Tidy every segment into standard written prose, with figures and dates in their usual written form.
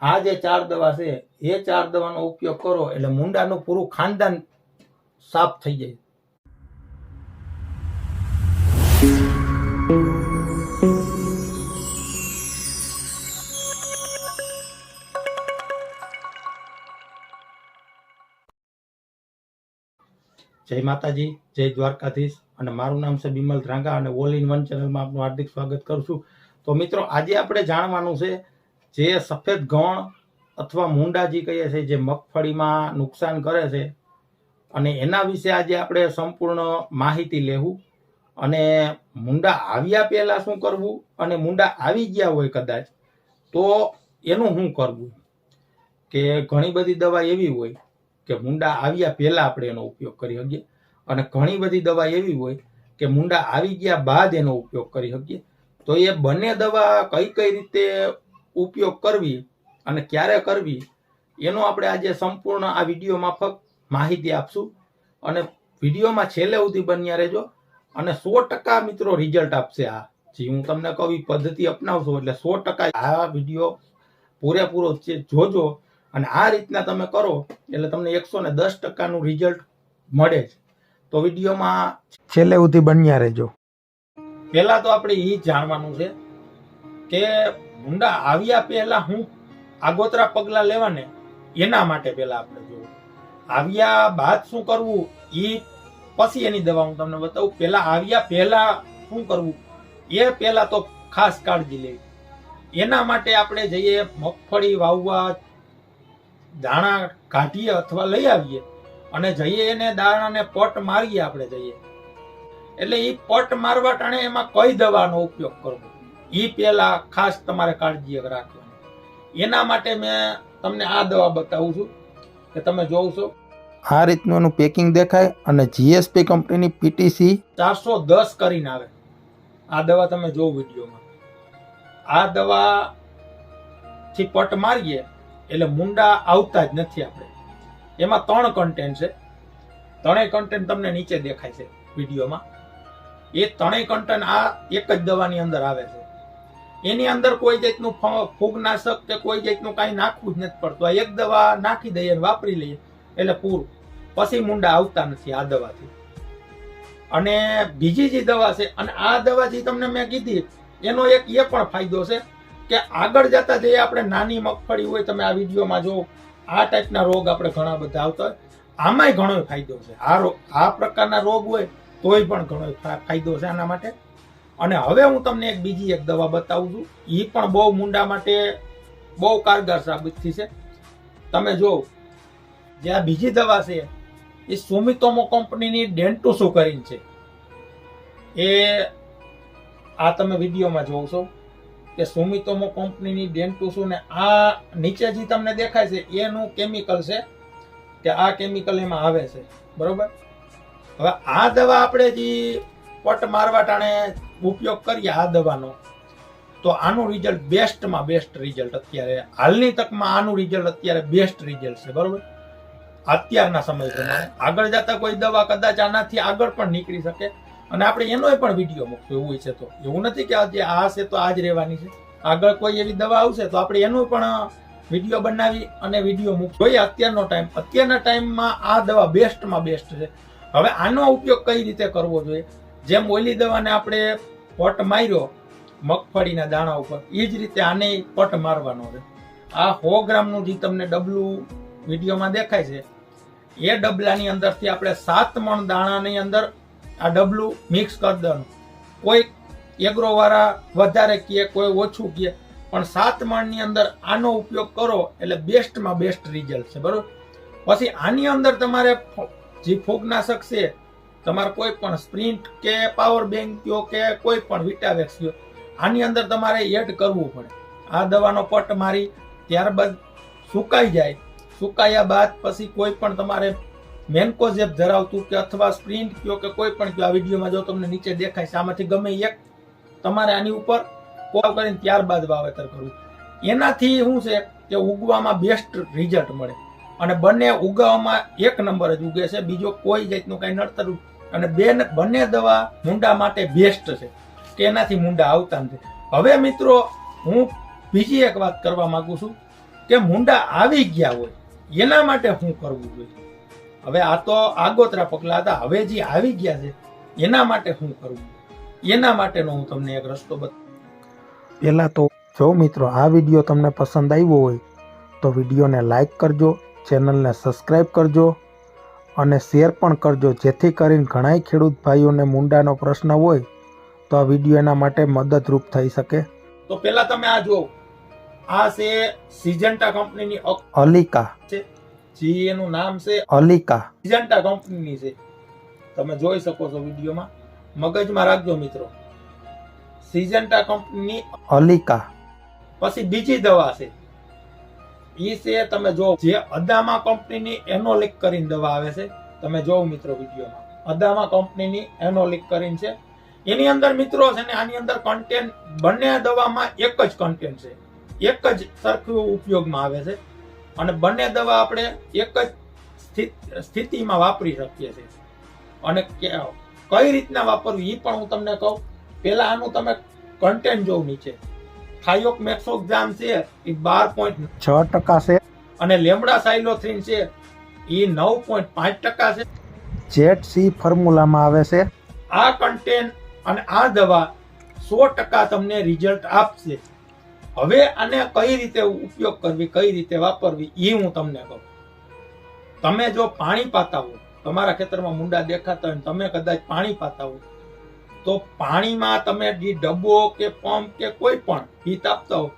આ જે 4 દવા છે એ 4 દવાનો ઉપયોગ કરો એટલે મુંડાનું પૂરું ખાનદાન સાફ થઈ જાય. જય માતાજી, જય દ્વારકાધીશ. અને મારું નામ છે બિમલ ધ્રાંગા અને ઓલ ઇન વન ચેનલમાં આપનું હાર્દિક સ્વાગત કરું છું. તો મિત્રો, આજે આપણે જાણવાનું છે જે સફેદ ગણ અથવા મુંડા જે કહીએ છીએ, જે મગફળીમાં નુકસાન કરે છે, અને એના વિશે આજે આપણે સંપૂર્ણ માહિતી લેવું. અને મુંડા આવ્યા પહેલા શું કરવું, અને મુંડા આવી ગયા હોય કદાચ તો એનું શું કરવું. કે ઘણી બધી દવા એવી હોય કે મુંડા આવ્યા પહેલા આપણે એનો ઉપયોગ કરી શકીએ, અને ઘણી બધી દવા એવી હોય કે મુંડા આવી ગયા બાદ એનો ઉપયોગ કરી શકીએ. તો એ બંને દવા કઈ કઈ રીતે ઉપયોગ કરવી અને ક્યારે કરવી એનો આપણે આજે સંપૂર્ણ આ વિડીયો માફક માહિતી આપશું. અને વિડીયોમાં છેલ્લે સુધી બન્યા રહેજો, અને 100% મિત્રો રિઝલ્ટ આપશે. આ જે હું તમને કહું એ પદ્ધતિ અપનાવશો એટલે 100% આ વિડીયો પૂરેપૂરો જોજો. અને આ રીતના તમે કરો એટલે તમને 110%નું રિઝલ્ટ મળે છે. તો વિડીયોમાં છેલ્લે સુધી બન્યા રહેજો. પહેલા તો આપણે એ જાણવાનું છે કે મુંડા આવ્યા પહેલા હું આગોતરા પગલા લેવાને એના માટે પહેલા આપણે જોવું. આવ્યા બાદ શું કરવું એ પછી એની દવા હું તમને બતાવું. પહેલા આવ્યા પહેલા શું કરવું એ પહેલા તો ખાસ કાળજી લેવી. એના માટે આપણે જઈએ મગફળી વાવવા, દાણા કાઢીએ અથવા લઈ આવીએ અને જઈએ એને દાણાને પટ મારીએ. આપણે જઈએ એટલે એ પટ મારવા ટાણે એમાં કઈ દવાનો ઉપયોગ કરવો એ પહેલા ખાસ તમારે કાળજી રાખવાની. એના માટે મેં તમને આ દવા બતાવું છું કે તમે જોવ છો આ રીતનું એનું પેકિંગ દેખાય, અને જીએસપી કંપનીની પીટીસી 410 કરીને આવે. આ દવા તમે જોવો વિડીયોમાં. આ દવા થી પટ મારીએ એટલે મુંડા આવતા જ નથી. આપણે એમાં 3 કન્ટેન્ટ છે. 3 કન્ટેન્ટ તમને નીચે દેખાય છે વિડીયોમાં. એ 3 કન્ટેન્ટ આ એક જ દવાની અંદર આવે છે. એની અંદર કોઈ જાતનું ફૂગનાશક કે કોઈ જાતનું કાંઈ નાખવું જ નથી પડતું. આ એક દવા નાખી દઈએ અને વાપરી લઈએ એટલે પૂરું. પછી મુંડા આવતા નથી આ દવાથી. અને બીજી જે દવા છે, અને આ દવા જે તમને મેં કીધી એનો એક એ પણ ફાયદો છે કે આગળ જતા જે આપણે નાની મગફળી હોય, તમે આ વિડીયોમાં જો આ ટાઈપના રોગ આપણે ઘણા બધા આવતા હોય, આમાંય ઘણો ફાયદો છે. આ પ્રકારના રોગ હોય તોય પણ ઘણો ફાયદો છે આના માટે. અને હવે હું તમને બીજી એક દવા બતાવું છું. એ પણ બહુ મુંડા માટે બહુ કારગર સાબિત થઈ છે. તમે જો જે આ બીજી દવા છે એ સુમિતોમો કંપનીની ડેન્ટુસો કરીને છે. એ આ તમે વિડીયોમાં જોવ છો કે સુમિતોમો કંપનીની ડેન્ટુસો, ને આ નીચે જે તમને દેખાય છે એનું કેમિકલ છે કે આ કેમિકલ એમાં આવે છે. બરોબર. હવે આ દવા આપણે જે પટ મારવા ટાણે ઉપયોગ કરીએ આ દવાનો, તો આનું રિઝલ્ટ બેસ્ટમાં બેસ્ટ રિઝલ્ટ અત્યારે હાલની તકમાં આનું રિઝલ્ટ અત્યારે બેસ્ટ રિઝલ્ટ છે. બરોબર. અત્યારના સમય પ્રમાણે આગળ જતા કોઈ દવા કદાચ આનાથી આગળ પણ નીકળી શકે, અને આપણે એનોય પણ વિડીયો મૂકશું એવું છે. તો એવું નથી કે આજે આ છે તો આજ રહેવાની છે. આગળ કોઈ એવી દવા આવશે તો આપણે એનું પણ વિડીયો બનાવી અને વિડીયો મૂકશું. જોઈએ અત્યારના ટાઈમમાં આ દવા બેસ્ટમાં બેસ્ટ છે. હવે આનો ઉપયોગ કઈ રીતે કરવો જોઈએ? જેમ ઓલી દવાને આપણે પટ માર્યો મગફળીના દાણા ઉપર, એ જ રીતે આને પટ મારવાનો છે. આ 100 ગ્રામનું જે તમને ડબલું વિડીયોમાં દેખાય છે એ ડબલાની અંદરથી આપણે 7 મણ દાણાની અંદર આ ડબલું મિક્સ કરી દેવાનું. કોઈ એગ્રો વાળા વધારે કહે, કોઈ ઓછું કહે, પણ 7 મણની અંદર આનો ઉપયોગ કરો એટલે બેસ્ટમાં બેસ્ટ રિઝલ્ટ છે. બરોબર. પછી આની અંદર તમારે જે ફૂગનાશક છે, તમારે કોઈ પણ સ્પ્રિન્ટ કે પાવર બેંક કયો કે કોઈ પણ વિટાવેક્સ કયો, આની અંદર તમારે એડ કરવું પડે. આ દવાનો પટ મારી ત્યારબાદ સુકાઈ જાય. સુકાયા બાદ પછી કોઈ પણ તમારે મેન્કોઝેબ ધરાવતું કે અથવા સ્પ્રિન્ટ કયો કે કોઈ પણ કયો, આ વિડીયોમાં જો તમને નીચે દેખાય છે આમાંથી ગમે એક તમારે આની ઉપર કોલ કરીને ત્યારબાદ વાવેતર કરવું. એનાથી શું છે કે ઉગવામાં બેસ્ટ રિઝલ્ટ મળે, અને બંને ઉગાવવામાં 1 નંબર જ ઉગે છે. બીજો કોઈ જાતનું કઈ નડતર, અને બંને દવા મુંડા માટે બેસ્ટ છે કે એનાથી મુંડા આવતા નથી. હવે મિત્રો, હું બીજી એક વાત કરવા માંગુ છું કે મુંડા આવી ગયા હોય એના માટે શું કરવું જોઈએ? હવે આ તો આગોતરા પગલા હતા. હવે જે આવી ગયા છે એના માટે શું કરવું, એના માટેનો હું તમને એક રસ્તો બતાવું. પહેલા તો જો મિત્રો આ વિડીયો તમને પસંદ આવ્યો હોય તો વિડીયોને લાઈક કરજો, ચેનલને સબસ્ક્રાઈબ કરજો અને શેર પણ કરજો, જેથી કરીને ઘણાય ખેડૂત ભાઈઓને મુંડાનો પ્રશ્ન હોય તો આ વિડીયો એના માટે મદદરૂપ થઈ શકે. તો પહેલા તમે આ જુઓ, આ છે સિજન્ટા કંપનીની અલિકા છે, જે એનું નામ છે અલિકા. સિજન્ટા કંપનીની છે, તમે જોઈ શકો છો વિડીયોમાં. મગજમાં રાખજો મિત્રો, સિજન્ટા કંપનીની અલિકા. પછી બીજી દવા છે, ઈ છે તમે જો, જે અદામા કંપનીની એનોલિક કરીને દવા આવે છે. તમે જોવો મિત્રો વિડીયોમાં, અદામા કંપનીની એનોલિક કરીને છે. એની અંદર મિત્રો છે ને, આની અંદર કન્ટેન્ટ બંને દવામાં એક જ કન્ટેન્ટ છે, એક જ સરખું ઉપયોગમાં આવે છે અને બંને દવા આપણે એક જ સ્થિતિમાં વાપરી શકીએ છીએ. અને કઈ રીતના વાપરવી એ પણ હું તમને કહું. પહેલા આનું તમે કન્ટેન્ટ જોવ નીચે. થાયોમેક્સોક્ઝામ છે એ 12.6% છે અને લેમ્ડા સાયલોથ્રીન છે એ 9.5% છે. જેટ-સી ફોર્મ્યુલામાં આવે છે. આ કન્ટેન્ટ અને આ દવા 100% તમને રિઝલ્ટ આપશે. હવે આને કઈ રીતે ઉપયોગ કરવી, કઈ રીતે વાપરવી એ હું તમને કહું. તમે જો પાણી પાતા હો, તમારા ખેતરમાં મુંડા દેખાતા હોય, તમે કદાચ પાણી પાતા હો, તો પાણીમાં તમે જે ડબ્બો કે પંપ કે કોઈ પણ પીત આપતા હો,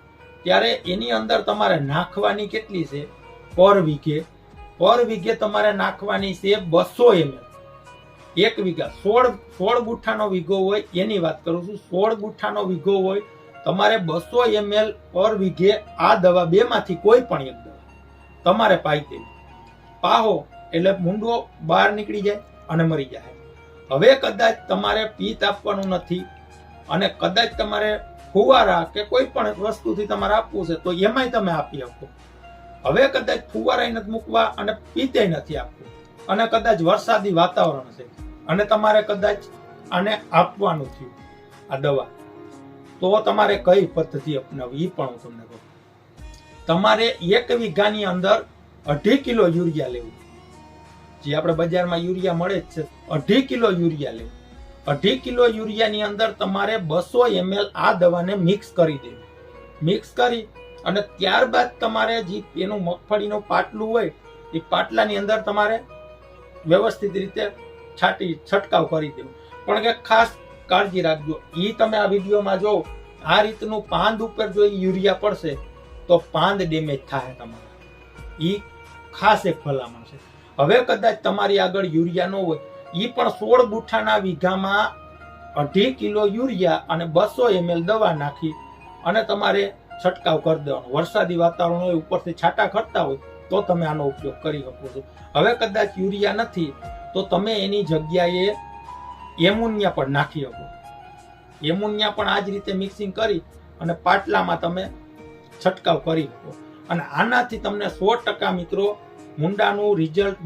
ત્યારે એની અંદર તમારે નાખવાની કેટલી છે પર વીઘે તમારે નાખવાની છે 200 ml. 1 વીઘા 16 ગુઠ્ઠાનો વીઘો હોય એની વાત કરું છું. 16 ગુઠ્ઠાનો વીઘો હોય, તમારે 200 ml પર વીઘે આ દવા બેમાંથી કોઈ પણ એક દવા તમારે પાઈ દેવી. પાહો એટલે મુંડો બહાર નીકળી જાય અને મરી જાય. હવે કદાચ તમારે પીત આપવાનું નથી અને કદાચ તમારે ફુવારા કે કોઈ પણ વસ્તુથી તમારે આપવું છે, તો એમાંય તમે આપી શકો. હવે કદાચ ફુવારા નથી મૂકવા અને પીતે નથી આપવું અને કદાચ વરસાદી વાતાવરણ છે અને તમારે કદાચ આને આપવાનું થયું આ દવા, તો તમારે કઈ પદ્ધતિ અપનાવવી એ પણ હું તમને કહું. તમારે 1 વીઘાની અંદર 2.5 કિલો યુરિયા લેવું. જે આપણે બજારમાં યુરિયા મળે જ છે, 2.5 કિલો યુરિયા લેવું. 2.5 કિલો યુરિયાની અંદર તમારે 200 ml આ દવાને મિક્સ કરી દેવી. મિક્સ કરી અને ત્યારબાદ તમારે જે એનું મગફળીનું પાટલું હોય એ પાટલાની અંદર તમારે વ્યવસ્થિત રીતે છંટકાવ કરી દેવો. પણ કે ખાસ કાળજી રાખજો, એ તમે આ વિડીયોમાં જો આ રીતનું પાંદ ઉપર જો યુરિયા પડશે તો પાંદ ડેમેજ થાય તમારે. એ ખાસ એક ભલામણ છે. હવે કદાચ તમારી આગળ યુરિયા ન હોય, એ પણ 16 ગુઠ્ઠાના વીઘામાં 2.5 કિલો યુરિયા અને 200 ml દવા નાખી અને તમારે છંટકાવ કરી દેવાનો. વરસાદી વાતાવરણ હોય, ઉપરથી છાંટા ખરતા હોય તો તમે આનો ઉપયોગ કરી શકો છો. હવે કદાચ યુરિયા નથી તો તમે એની જગ્યાએ એમોનિયા પણ નાખી શકો. એમોનિયા પણ આ જ રીતે મિક્સિંગ કરી અને પાટલામાં તમે છંટકાવ કરી શકો અને આનાથી તમને 100% મિત્રો મુંડાનું રિઝલ્ટ